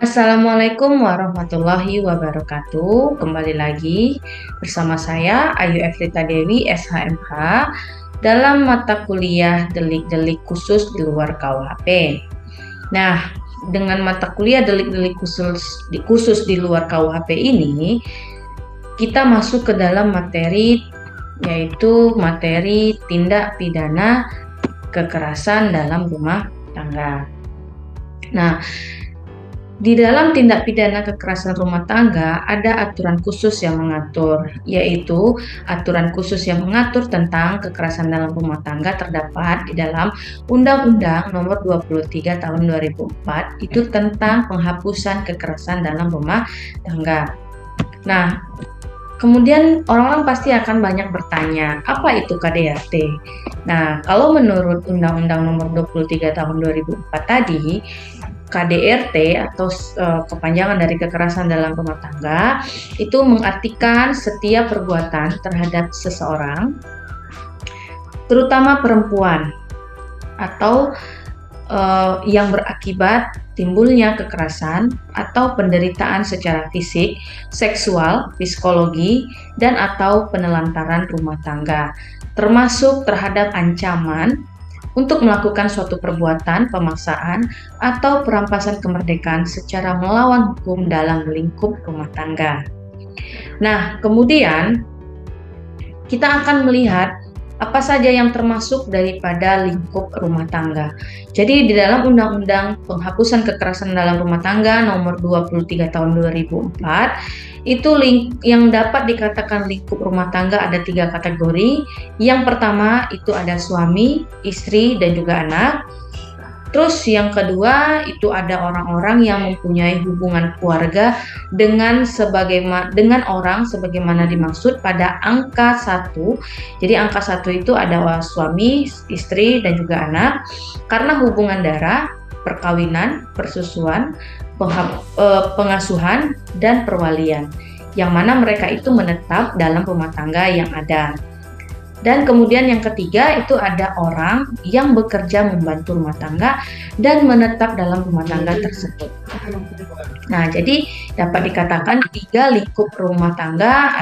Assalamualaikum warahmatullahi wabarakatuh. Kembali lagi bersama saya Ayu Efrita Dewi SHMH dalam mata kuliah delik-delik khusus di luar KUHP. Nah, dengan mata kuliah delik-delik khusus di luar KUHP ini, kita masuk ke dalam materi, yaitu materi tindak pidana kekerasan dalam rumah tangga. Nah, di dalam tindak pidana kekerasan rumah tangga ada aturan khusus yang mengatur, yaitu aturan khusus yang mengatur tentang kekerasan dalam rumah tangga terdapat di dalam Undang-Undang Nomor 23 Tahun 2004, itu tentang penghapusan kekerasan dalam rumah tangga. Nah, kemudian orang-orang pasti akan banyak bertanya, apa itu KDRT? Nah, kalau menurut Undang-Undang Nomor 23 Tahun 2004 tadi, KDRT atau kepanjangan dari kekerasan dalam rumah tangga itu mengartikan setiap perbuatan terhadap seseorang, terutama perempuan, atau yang berakibat timbulnya kekerasan atau penderitaan secara fisik, seksual, psikologi, dan atau penelantaran rumah tangga, termasuk terhadap ancaman untuk melakukan suatu perbuatan pemaksaan atau perampasan kemerdekaan secara melawan hukum dalam lingkup rumah tangga. Nah, kemudian kita akan melihat apa saja yang termasuk daripada lingkup rumah tangga. Jadi di dalam Undang-Undang Penghapusan Kekerasan dalam Rumah Tangga Nomor 23 Tahun 2004, itu yang dapat dikatakan lingkup rumah tangga ada 3 kategori. Yang pertama itu ada suami, istri, dan juga anak. Terus yang kedua itu ada orang-orang yang mempunyai hubungan keluarga dengan orang sebagaimana dimaksud pada angka 1. Jadi angka 1 itu ada suami, istri, dan juga anak karena hubungan darah, perkawinan, persusuan, pengasuhan, dan perwalian, yang mana mereka itu menetap dalam rumah tangga yang ada. Dan kemudian yang ketiga itu ada orang yang bekerja membantu rumah tangga dan menetap dalam rumah tangga tersebut. Nah, jadi dapat dikatakan 3 lingkup rumah tangga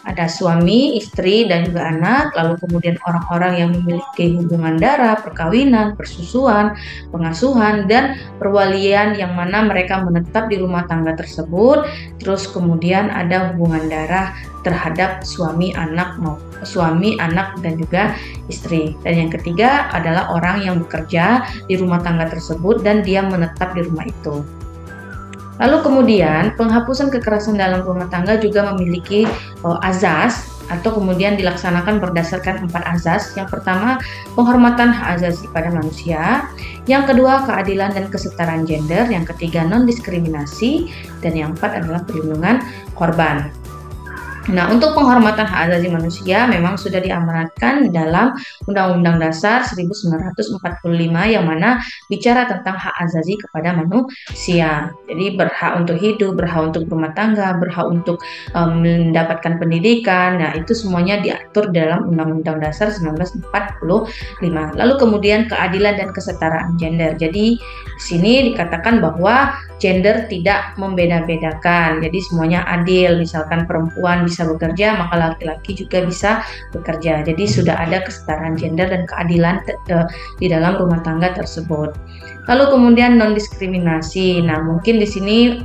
ada suami, istri, dan juga anak, lalu kemudian orang-orang yang memiliki hubungan darah, perkawinan, persusuan, pengasuhan, dan perwalian yang mana mereka menetap di rumah tangga tersebut. Terus kemudian ada hubungan darah terhadap suami, anak, dan juga istri. Dan yang ketiga adalah orang yang bekerja di rumah tangga tersebut dan dia menetap di rumah itu. Lalu kemudian penghapusan kekerasan dalam rumah tangga juga memiliki azas atau kemudian dilaksanakan berdasarkan 4 azas. Yang pertama, penghormatan hak asasi pada manusia. Yang kedua, keadilan dan kesetaraan gender. Yang ketiga, non-diskriminasi. Dan yang keempat adalah perlindungan korban. Nah, untuk penghormatan hak asasi manusia memang sudah diamanatkan dalam Undang-Undang Dasar 1945 yang mana bicara tentang hak asasi kepada manusia. Jadi berhak untuk hidup, berhak untuk berumah tangga, berhak untuk mendapatkan pendidikan. Nah, itu semuanya diatur dalam Undang-Undang Dasar 1945. Lalu kemudian keadilan dan kesetaraan gender. Jadi di sini dikatakan bahwa gender tidak membeda-bedakan. Jadi semuanya adil. Misalkan perempuan bisa bekerja, maka laki-laki juga bisa bekerja. Jadi sudah ada kesetaraan gender dan keadilan di dalam rumah tangga tersebut. Lalu kemudian non-diskriminasi. Nah, mungkin di sini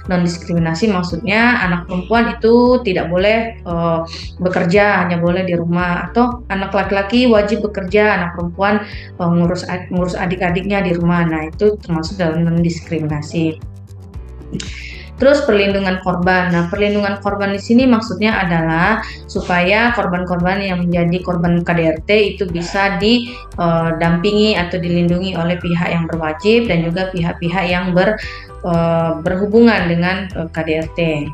non-diskriminasi maksudnya anak perempuan itu tidak boleh bekerja, hanya boleh di rumah, atau anak laki-laki wajib bekerja, anak perempuan ngurus adik-adiknya di rumah. Nah, itu termasuk dalam non-diskriminasi. Terus perlindungan korban. Nah, perlindungan korban di sini maksudnya adalah supaya korban-korban yang menjadi korban KDRT itu bisa didampingi atau dilindungi oleh pihak yang berwajib dan juga pihak-pihak yang berhubungan dengan KDRT.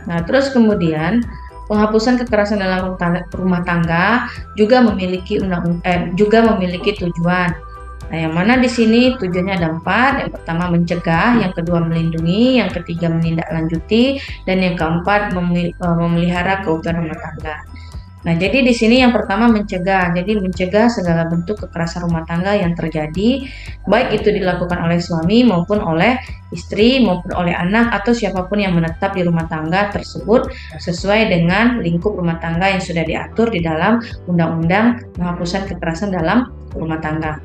Nah, terus kemudian penghapusan kekerasan dalam rumah tangga juga memiliki tujuan. Nah, yang mana di sini tujuannya ada 4. Yang pertama mencegah, yang kedua melindungi, yang ketiga menindaklanjuti, dan yang keempat memelihara keutuhan rumah tangga. Nah, jadi di sini yang pertama mencegah. Jadi mencegah segala bentuk kekerasan rumah tangga yang terjadi, baik itu dilakukan oleh suami maupun oleh istri maupun oleh anak atau siapapun yang menetap di rumah tangga tersebut sesuai dengan lingkup rumah tangga yang sudah diatur di dalam Undang-Undang Penghapusan Kekerasan dalam Rumah Tangga.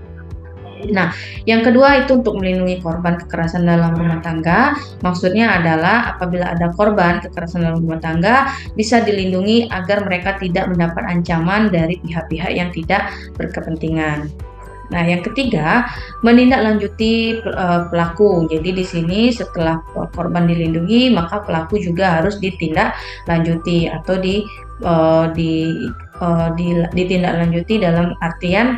Nah, yang kedua itu untuk melindungi korban kekerasan dalam rumah tangga. Maksudnya adalah apabila ada korban kekerasan dalam rumah tangga, bisa dilindungi agar mereka tidak mendapat ancaman dari pihak-pihak yang tidak berkepentingan. Nah, yang ketiga, menindaklanjuti pelaku. Jadi di sini setelah korban dilindungi, maka pelaku juga harus ditindaklanjuti atau ditindaklanjuti dalam artian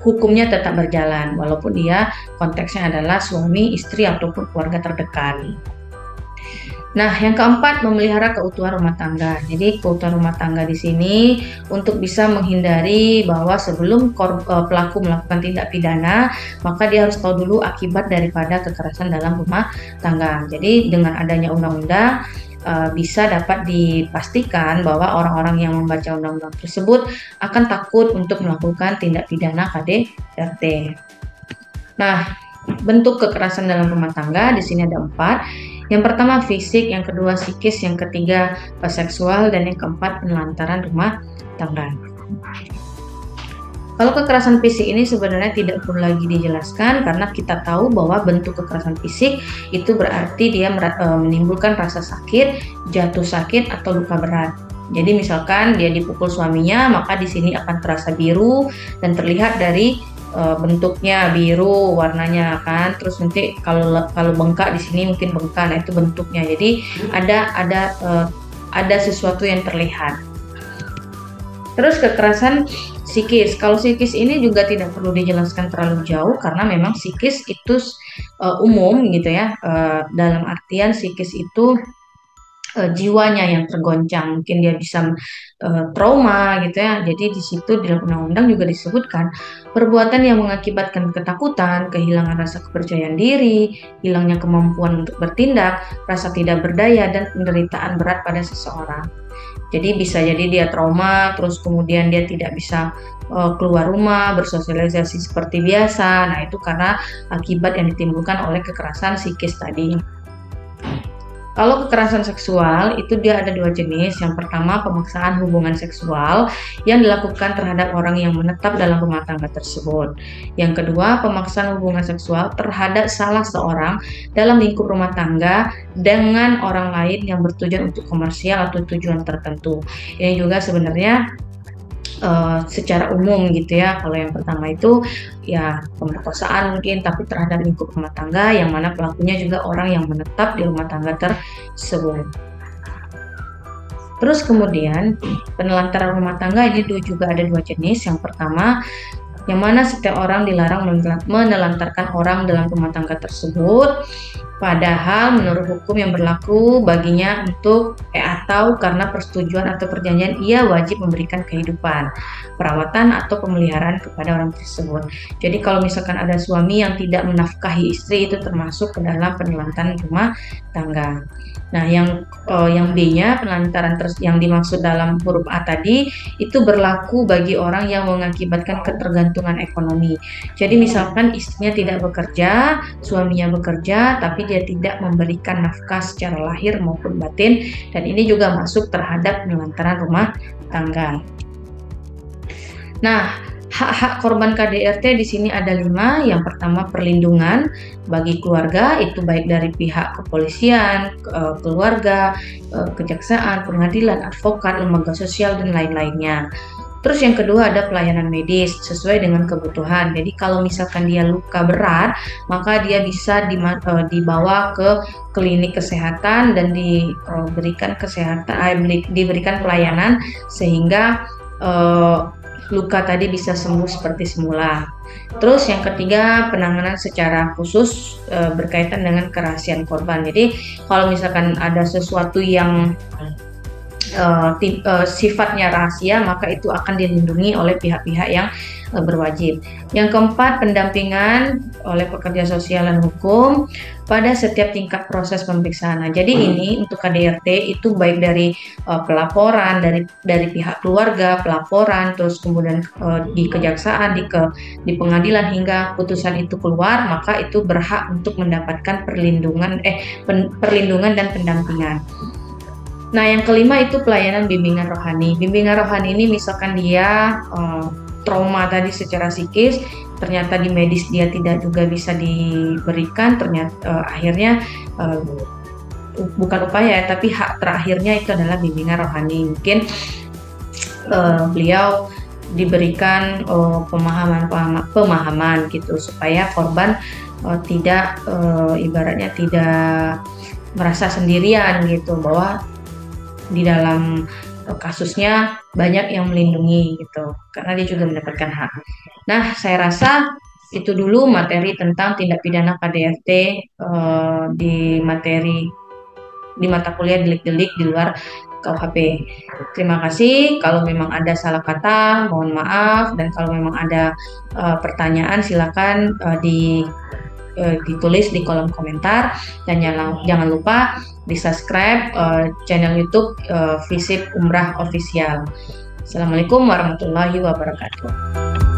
hukumnya tetap berjalan walaupun dia konteksnya adalah suami, istri ataupun keluarga terdekat. Nah, yang keempat, memelihara keutuhan rumah tangga. Jadi, keutuhan rumah tangga di sini untuk bisa menghindari bahwa sebelum pelaku melakukan tindak pidana, maka dia harus tahu dulu akibat daripada kekerasan dalam rumah tangga. Jadi, dengan adanya undang-undang bisa dapat dipastikan bahwa orang-orang yang membaca undang-undang tersebut akan takut untuk melakukan tindak pidana KDRT. Nah, bentuk kekerasan dalam rumah tangga di sini ada 4. Yang pertama fisik, yang kedua psikis, yang ketiga seksual, dan yang keempat penelantaran rumah tangga. Kalau kekerasan fisik ini sebenarnya tidak perlu lagi dijelaskan karena kita tahu bahwa bentuk kekerasan fisik itu berarti dia menimbulkan rasa sakit, jatuh sakit atau luka berat. Jadi misalkan dia dipukul suaminya, maka di sini akan terasa biru dan terlihat dari bentuknya biru warnanya kan. Terus nanti kalau bengkak di sini mungkin bengkak, nah itu bentuknya. Jadi ada sesuatu yang terlihat. Terus kekerasan psikis. Kalau psikis ini juga tidak perlu dijelaskan terlalu jauh karena memang psikis itu umum gitu ya. Dalam artian psikis itu jiwanya yang tergoncang, mungkin dia bisa trauma gitu ya. Jadi di situ di dalam undang-undang juga disebutkan perbuatan yang mengakibatkan ketakutan, kehilangan rasa kepercayaan diri, hilangnya kemampuan untuk bertindak, rasa tidak berdaya, dan penderitaan berat pada seseorang. Jadi bisa jadi dia trauma, terus kemudian dia tidak bisa keluar rumah, bersosialisasi seperti biasa. Nah, itu karena akibat yang ditimbulkan oleh kekerasan psikis tadi. Kalau kekerasan seksual itu dia ada 2 jenis. Yang pertama pemaksaan hubungan seksual yang dilakukan terhadap orang yang menetap dalam rumah tangga tersebut. Yang kedua pemaksaan hubungan seksual terhadap salah seorang dalam lingkup rumah tangga dengan orang lain yang bertujuan untuk komersial atau tujuan tertentu. Ini juga sebenarnya secara umum gitu ya. Kalau yang pertama itu ya pemerkosaan mungkin, tapi terhadap lingkup rumah tangga yang mana pelakunya juga orang yang menetap di rumah tangga tersebut. Terus kemudian penelantaran rumah tangga ini juga ada 2 jenis. Yang pertama yang mana setiap orang dilarang menelantarkan orang dalam rumah tangga tersebut, padahal menurut hukum yang berlaku baginya atau karena persetujuan atau perjanjian ia wajib memberikan kehidupan, perawatan atau pemeliharaan kepada orang tersebut. Jadi kalau misalkan ada suami yang tidak menafkahi istri, itu termasuk ke dalam penelantaran rumah tangga. Nah, yang B-nya penelantaran yang dimaksud dalam huruf A tadi itu berlaku bagi orang yang mengakibatkan ketergantungan ekonomi. Jadi misalkan istrinya tidak bekerja, suaminya bekerja, tapi dia tidak memberikan nafkah secara lahir maupun batin, dan ini juga masuk terhadap penelantaran rumah tangga. Nah, hak-hak korban KDRT di sini ada 5. Yang pertama perlindungan bagi keluarga, itu baik dari pihak kepolisian, keluarga, kejaksaan, pengadilan, advokat, lembaga sosial, dan lain-lainnya. Terus yang kedua ada pelayanan medis sesuai dengan kebutuhan. Jadi kalau misalkan dia luka berat, maka dia bisa dibawa ke klinik kesehatan dan diberikan pelayanan sehingga luka tadi bisa sembuh seperti semula. Terus yang ketiga penanganan secara khusus berkaitan dengan kerahasiaan korban. Jadi kalau misalkan ada sesuatu yang sifatnya rahasia, maka itu akan dilindungi oleh pihak-pihak yang berwajib. Yang keempat, pendampingan oleh pekerja sosial dan hukum pada setiap tingkat proses pemeriksaan. Nah, jadi ini untuk KDRT itu baik dari pelaporan, dari pihak keluarga, pelaporan, terus kemudian di kejaksaan, di pengadilan hingga putusan itu keluar, maka itu berhak untuk mendapatkan perlindungan dan pendampingan. Nah, yang kelima itu pelayanan bimbingan rohani. Bimbingan rohani ini misalkan dia trauma tadi secara psikis, ternyata di medis dia tidak juga bisa diberikan, ternyata akhirnya bukan upaya tapi hak terakhirnya itu adalah bimbingan rohani. Mungkin beliau diberikan pemahaman gitu supaya korban tidak ibaratnya tidak merasa sendirian gitu, bahwa di dalam kasusnya banyak yang melindungi gitu, karena dia juga mendapatkan hak. Nah, saya rasa itu dulu materi tentang tindak pidana KDRT di mata kuliah delik-delik di luar KUHP. Terima kasih. Kalau memang ada salah kata, mohon maaf, dan kalau memang ada pertanyaan silakan ditulis di kolom komentar, dan jangan lupa di subscribe channel YouTube Visip Umrah Official. Assalamualaikum warahmatullahi wabarakatuh.